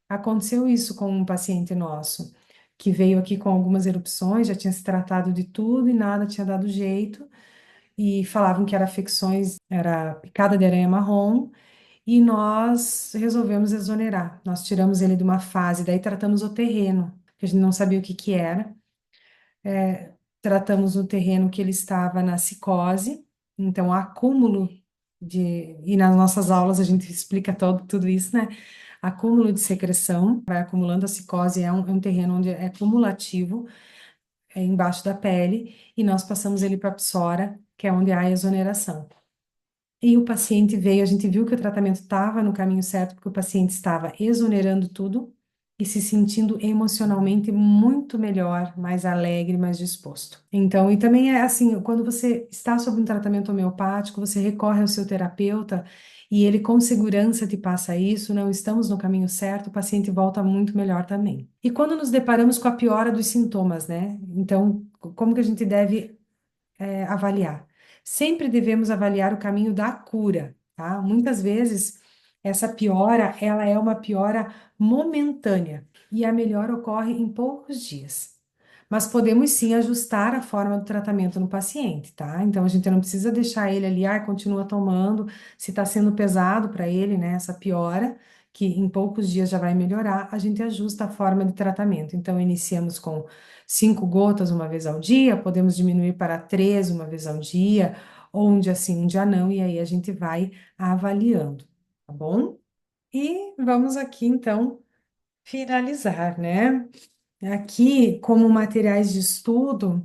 Aconteceu isso com um paciente nosso, que veio aqui com algumas erupções, já tinha se tratado de tudo e nada tinha dado jeito, e falavam que era afecções, era picada de aranha marrom, e nós resolvemos exonerar. Nós tiramos ele de uma fase, daí tratamos o terreno, que a gente não sabia o que que era. Tratamos o terreno que ele estava na cicose, então acúmulo e nas nossas aulas a gente explica tudo isso, né? Acúmulo de secreção, vai acumulando a cicose, é um terreno onde é cumulativo, é embaixo da pele, e nós passamos ele para a psora, que é onde há exoneração. E o paciente veio, a gente viu que o tratamento estava no caminho certo, porque o paciente estava exonerando tudo e se sentindo emocionalmente muito melhor, mais alegre, mais disposto. Então, e também é assim, quando você está sob um tratamento homeopático, você recorre ao seu terapeuta e ele com segurança te passa isso, não estamos no caminho certo, o paciente volta muito melhor também. E quando nos deparamos com a piora dos sintomas, né? Então, como que a gente deve avaliar. Sempre devemos avaliar o caminho da cura, tá? Muitas vezes essa piora, ela é uma piora momentânea e a melhora ocorre em poucos dias. Mas podemos sim ajustar a forma do tratamento no paciente, tá? Então a gente não precisa deixar ele ali, continua tomando, se está sendo pesado para ele, né, essa piora, que em poucos dias já vai melhorar, a gente ajusta a forma de tratamento. Então iniciamos com 5 gotas uma vez ao dia, podemos diminuir para 3 uma vez ao dia, ou um dia sim, um dia não, e aí a gente vai avaliando, tá bom? E vamos aqui então finalizar, né? Aqui, como materiais de estudo,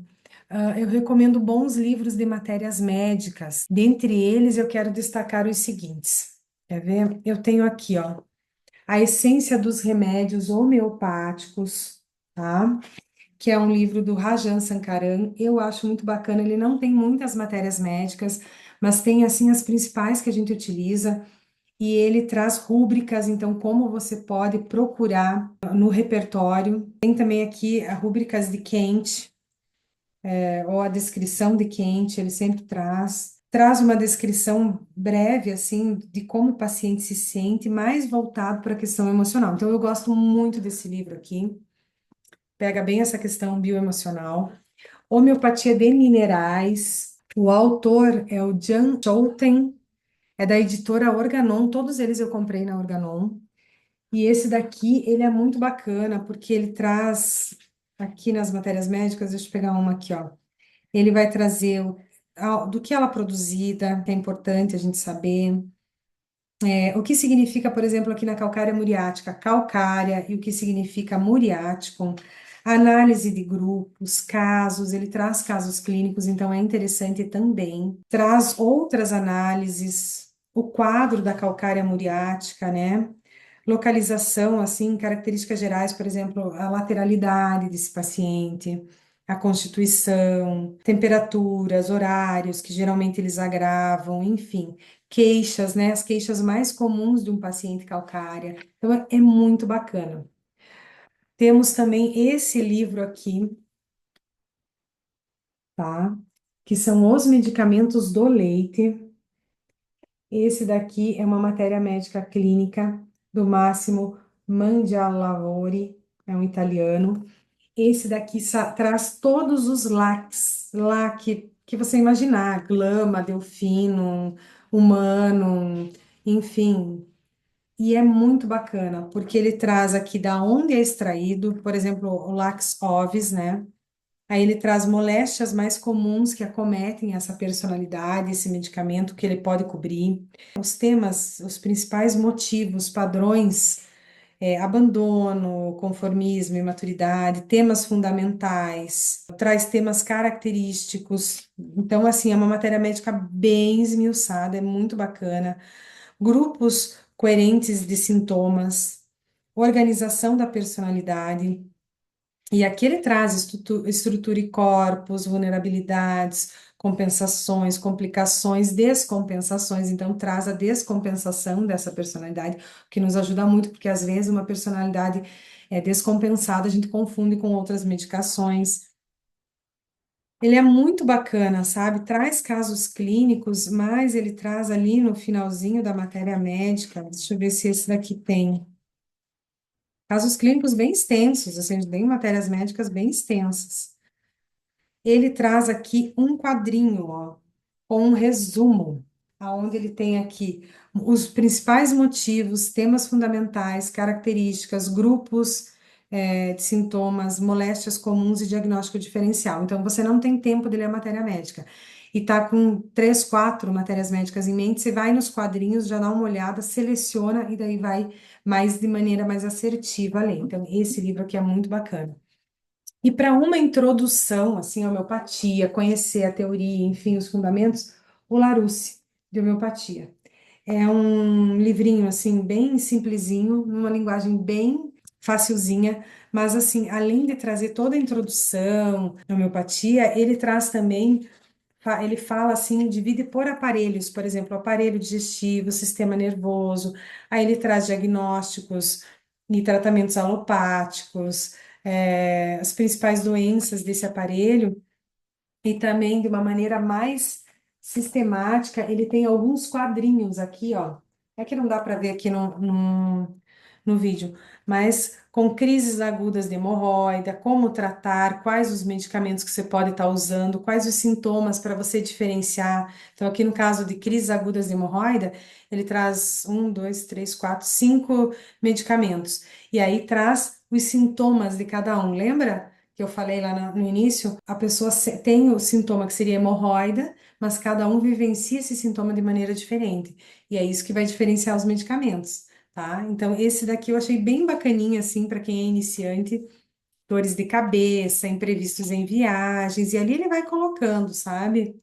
eu recomendo bons livros de matérias médicas. Dentre eles, eu quero destacar os seguintes. Quer ver? Eu tenho aqui, ó, A Essência dos Remédios Homeopáticos, tá? Que é um livro do Rajan Sankaran. Eu acho muito bacana. Ele não tem muitas matérias médicas, mas tem, assim, as principais que a gente utiliza. E ele traz rúbricas, então, como você pode procurar no repertório. Tem também aqui as rúbricas de Kent, ou a descrição de Kent, ele sempre traz. Traz uma descrição breve, assim, de como o paciente se sente, mais voltado para a questão emocional. Então, eu gosto muito desse livro aqui. Pega bem essa questão bioemocional. Homeopatia de Minerais. O autor é o Jan Schouten, é da editora Organon. Todos eles eu comprei na Organon. E esse daqui, ele é muito bacana, porque ele traz, aqui nas matérias médicas, deixa eu pegar uma aqui, ó. Ele vai trazer do que ela é produzida, que é importante a gente saber. O que significa, por exemplo, aqui na calcária muriática, calcária, e o que significa muriático, análise de grupos, casos, ele traz casos clínicos, então é interessante também. Traz outras análises, o quadro da calcária muriática, né? Localização, assim, características gerais, por exemplo, a lateralidade desse paciente, a constituição, temperaturas, horários, que geralmente eles agravam, enfim, queixas, né? As queixas mais comuns de um paciente calcária. Então, é muito bacana. Temos também esse livro aqui, tá? Que são os medicamentos do leite. Esse daqui é uma matéria médica clínica do Máximo Mangialavori, é um italiano. Esse daqui traz todos os LACs, LAC, que você imaginar, glama, delfino, humano, enfim. E é muito bacana, porque ele traz aqui da onde é extraído, por exemplo, o Lax ovis, né? Aí ele traz moléstias mais comuns que acometem essa personalidade, esse medicamento que ele pode cobrir. Os temas, os principais motivos, padrões, abandono, conformismo, imaturidade, temas fundamentais, traz temas característicos. Então, assim, é uma matéria médica bem esmiuçada, é muito bacana. Grupos coerentes de sintomas, organização da personalidade. E aqui ele traz estrutura e corpos, vulnerabilidades, compensações, complicações, descompensações. Então, traz a descompensação dessa personalidade, o que nos ajuda muito, porque às vezes uma personalidade descompensada a gente confunde com outras medicações. Ele é muito bacana, sabe? Traz casos clínicos, mas ele traz ali no finalzinho da matéria médica. Deixa eu ver se esse daqui tem. Casos clínicos bem extensos, assim, bem matérias médicas bem extensas. Ele traz aqui um quadrinho, ó, com um resumo, aonde ele tem aqui os principais motivos, temas fundamentais, características, grupos, de sintomas, moléstias comuns e diagnóstico diferencial. Então, você não tem tempo de ler a matéria médica. E tá com três, quatro matérias médicas em mente, você vai nos quadrinhos, já dá uma olhada, seleciona e daí vai mais de maneira mais assertiva a ler. Então, esse livro aqui é muito bacana. E para uma introdução, assim, à homeopatia, conhecer a teoria, enfim, os fundamentos, o Larousse, de homeopatia. É um livrinho, assim, bem simplesinho, numa linguagem bem facilzinha, mas, assim, além de trazer toda a introdução à homeopatia, ele traz também, ele fala, assim, divide por aparelhos, por exemplo, aparelho digestivo, sistema nervoso, aí ele traz diagnósticos e tratamentos alopáticos, as principais doenças desse aparelho, e também de uma maneira mais sistemática, ele tem alguns quadrinhos aqui, ó. É que não dá para ver aqui no vídeo, mas com crises agudas de hemorroida, como tratar, quais os medicamentos que você pode estar usando, quais os sintomas para você diferenciar. Então, aqui no caso de crises agudas de hemorroida, ele traz um, dois, três, quatro, cinco medicamentos. E aí traz os sintomas de cada um. Lembra que eu falei lá no início? A pessoa tem o sintoma que seria hemorroida, mas cada um vivencia esse sintoma de maneira diferente. E é isso que vai diferenciar os medicamentos, tá? Então, esse daqui eu achei bem bacaninha, assim, para quem é iniciante, dores de cabeça, imprevistos em viagens, e ali ele vai colocando, sabe?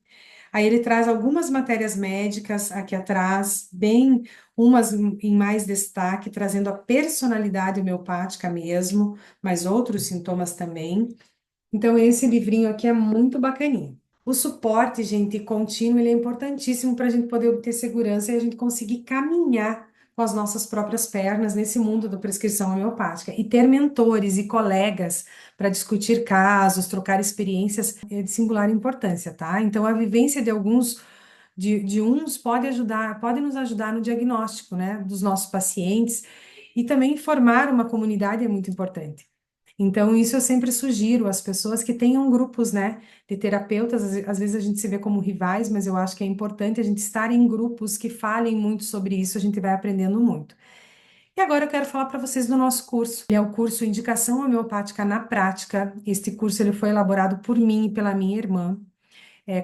Aí ele traz algumas matérias médicas aqui atrás, bem, umas em mais destaque, trazendo a personalidade homeopática mesmo, mas outros sintomas também. Então, esse livrinho aqui é muito bacaninha. O suporte, gente, contínuo, ele é importantíssimo para a gente poder obter segurança e a gente conseguir caminhar com as nossas próprias pernas nesse mundo da prescrição homeopática. E ter mentores e colegas para discutir casos, trocar experiências é de singular importância, tá? Então, a vivência de alguns, de uns pode ajudar, pode nos ajudar no diagnóstico, né, dos nossos pacientes e também formar uma comunidade é muito importante. Então, isso eu sempre sugiro às pessoas que tenham grupos, né, de terapeutas. Às vezes a gente se vê como rivais, mas eu acho que é importante a gente estar em grupos que falem muito sobre isso, a gente vai aprendendo muito. E agora eu quero falar para vocês do nosso curso. Ele é o curso Indicação Homeopática na Prática. Este curso ele foi elaborado por mim e pela minha irmã,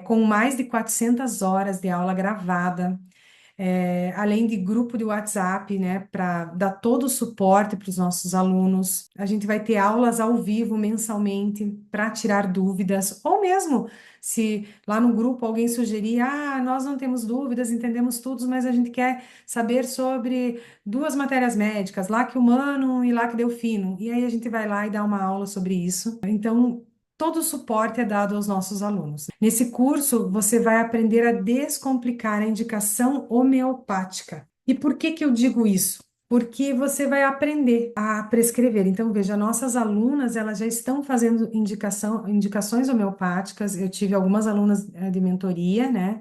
com mais de 400 horas de aula gravada, além de grupo de WhatsApp, né, para dar todo o suporte para os nossos alunos. A gente vai ter aulas ao vivo mensalmente para tirar dúvidas, ou mesmo se lá no grupo alguém sugerir, nós não temos dúvidas, entendemos tudo, mas a gente quer saber sobre duas matérias médicas, LAC humano e LAC delfino. E aí a gente vai lá e dá uma aula sobre isso. Então, todo o suporte é dado aos nossos alunos. Nesse curso, você vai aprender a descomplicar a indicação homeopática. E por que que eu digo isso? Porque você vai aprender a prescrever. Então, veja, nossas alunas, elas já estão fazendo indicações homeopáticas. Eu tive algumas alunas de mentoria, né?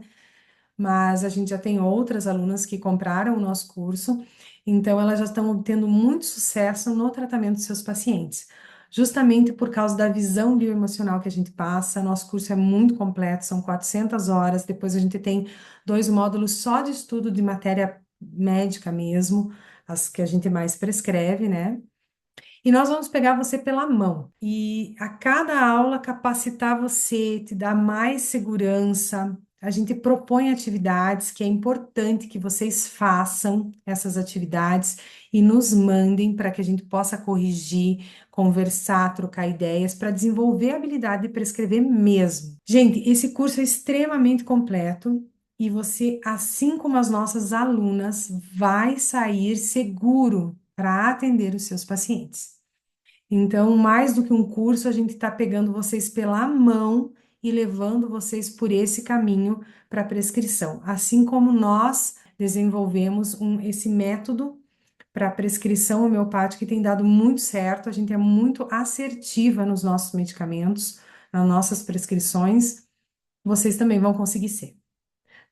Mas a gente já tem outras alunas que compraram o nosso curso. Então, elas já estão obtendo muito sucesso no tratamento dos seus pacientes. justamente por causa da visão bioemocional que a gente passa. Nosso curso é muito completo, são 400 horas. Depois a gente tem 2 módulos só de estudo de matéria médica mesmo, as que a gente mais prescreve, né? E nós vamos pegar você pela mão e a cada aula capacitar você, te dar mais segurança. A gente propõe atividades que é importante que vocês façam essas atividades e nos mandem para que a gente possa corrigir, conversar, trocar ideias para desenvolver a habilidade de prescrever mesmo. Gente, esse curso é extremamente completo e você, assim como as nossas alunas, vai sair seguro para atender os seus pacientes. Então, mais do que um curso, a gente está pegando vocês pela mão e levando vocês por esse caminho para a prescrição. Assim como nós desenvolvemos esse método para prescrição homeopática que tem dado muito certo, a gente é muito assertiva nos nossos medicamentos, nas nossas prescrições, vocês também vão conseguir ser.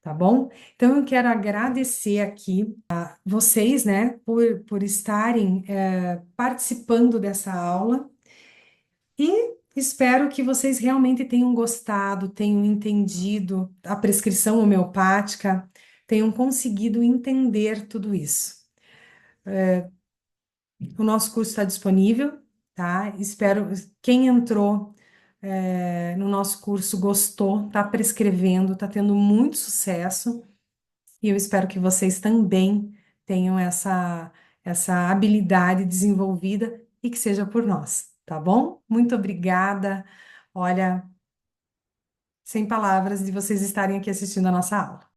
Tá bom? Então, eu quero agradecer aqui a vocês, né, por estarem participando dessa aula. E espero que vocês realmente tenham gostado, tenham entendido a prescrição homeopática, tenham conseguido entender tudo isso. O nosso curso está disponível, tá? Espero quem entrou no nosso curso gostou, está prescrevendo, está tendo muito sucesso. E eu espero que vocês também tenham essa habilidade desenvolvida e que seja por nós, tá bom? Muito obrigada. Olha, sem palavras de vocês estarem aqui assistindo a nossa aula.